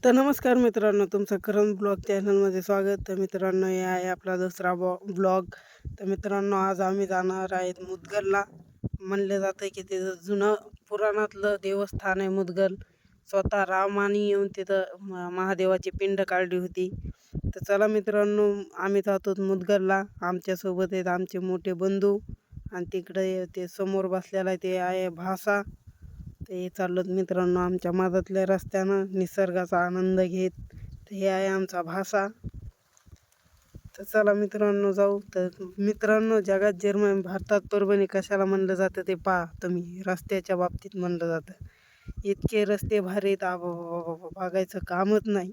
तर नमस्कार मित्रांनो, तुमचं करण ब्लॉग चॅनलमध्ये स्वागत. तर मित्रांनो, हे आहे आपला दुसरा ब्लॉग. तर मित्रांनो, आज आम्ही जाणार आहेत मुदगलला. म्हणलं जातं की तिथं जुनं पुराणातलं देवस्थान आहे मुदगल. स्वतः रामाने येऊन तिथं महादेवाची पिंड काढली होती. तर चला मित्रांनो, आम्ही जातो मुदगलला. आमच्यासोबत आहेत आमचे मोठे बंधू आणि तिकडे ते समोर बसलेला ते आहे भासा. ते चाललोत मित्रांनो आमच्या मधातल्या रस्त्यानं निसर्गाचा आनंद घेत. तर हे आहे आमचा भासा. तर चला मित्रांनो जाऊ. तर मित्रांनो, जगात जर्मनी भारतात परभणी कशाला म्हणलं जातं ते पहा तुम्ही. रस्त्याच्या बाबतीत म्हणलं जातं. इतके रस्ते भारी बघायचं कामच नाही.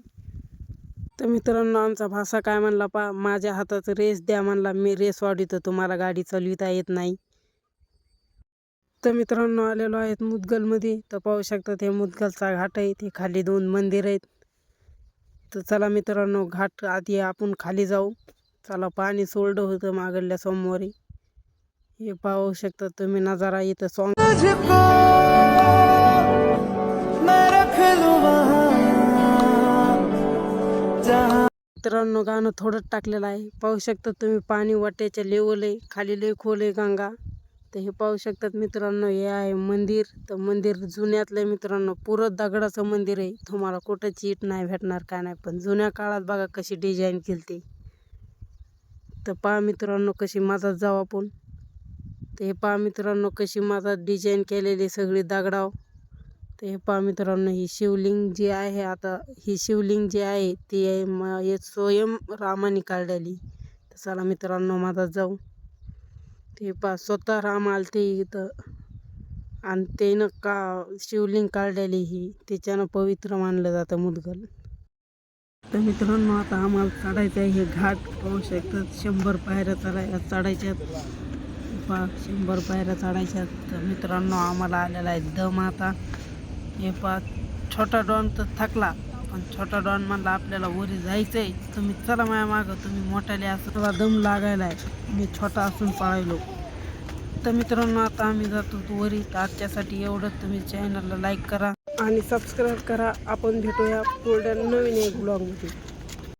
तर मित्रांनो, आमचा भासा काय म्हणला पहा, माझ्या हाताचं रेस द्या म्हणला. मी रेस वाढवतो, तुम्हाला गाडी चालविता येत नाही. तर मित्रांनो, आलेलो आहेत मुदगलमध्ये. तर पाहू शकता हे मुदगलचा घाट आहे. ते खाली 2 मंदिर आहेत. तर चला मित्रांनो, घाट आधी आपण खाली जाऊ. चला, पाणी सोडलं होतं मागल्या सोमवारी. हे पाहू शकता तुम्ही नजारा. इथं सॉन्ग मित्रांनो, गाणं थोडंच टाकलेलं आहे. पाहू शकता तुम्ही पाणी वाट्याच्या लेवल आहे. खाली लय खोल आहे गंगा. तर हे पाहू शकतात मित्रांनो, हे आहे मंदिर. तर मंदिर जुन्यातलं आहे मित्रांनो. पुरं दगडाचं मंदिर आहे. तुम्हाला कुठंच ईट नाही भेटणार, काय नाही. पण जुन्या काळात बघा कशी डिझाईन केली. तर पहा मित्रांनो, कशी मधात जाऊ आपण. तर हे पहा मित्रांनो, कशी मधात डिझाईन केलेली सगळी दगडाव. तर हे पहा मित्रांनो, ही शिवलिंग जी आहे, आता ही शिवलिंग जी आहे ती आहे स्वयं रामाने काढलेली. तर चला मित्रांनो, मधात जाऊ. ते पहा, स्वतः राम आलते इथं आणि त्यानं शिवलिंग काढलेली ही. त्याच्यानं पवित्र मानलं जातं मुदगल. तर मित्रांनो, आता आम्हाला चढायचं आहे हे घाट. पाहू शकतात 100 पायऱ्या चढायच्यात. पहा 100 पायऱ्या चढायच्यात. तर मित्रांनो, आम्हाला आलेला आहे दम आता. हे पहा, छोटा डॉन तर थकला, पण छोटा डॉन म्हणला आपल्याला वरी जायचं आहे, तुम्ही चला माझ्या मागं. तुम्ही मोठ्याले असं मला दम लागायला आहे, मी छोटा असून पळायलो. तर मित्रांनो, आता आम्ही जातो वरी. तर आजच्यासाठी एवढंच. तुम्ही चॅनलला लाईक करा आणि सबस्क्राईब करा. आपण भेटूया पुढल्या नवीन एक ब्लॉगमध्ये.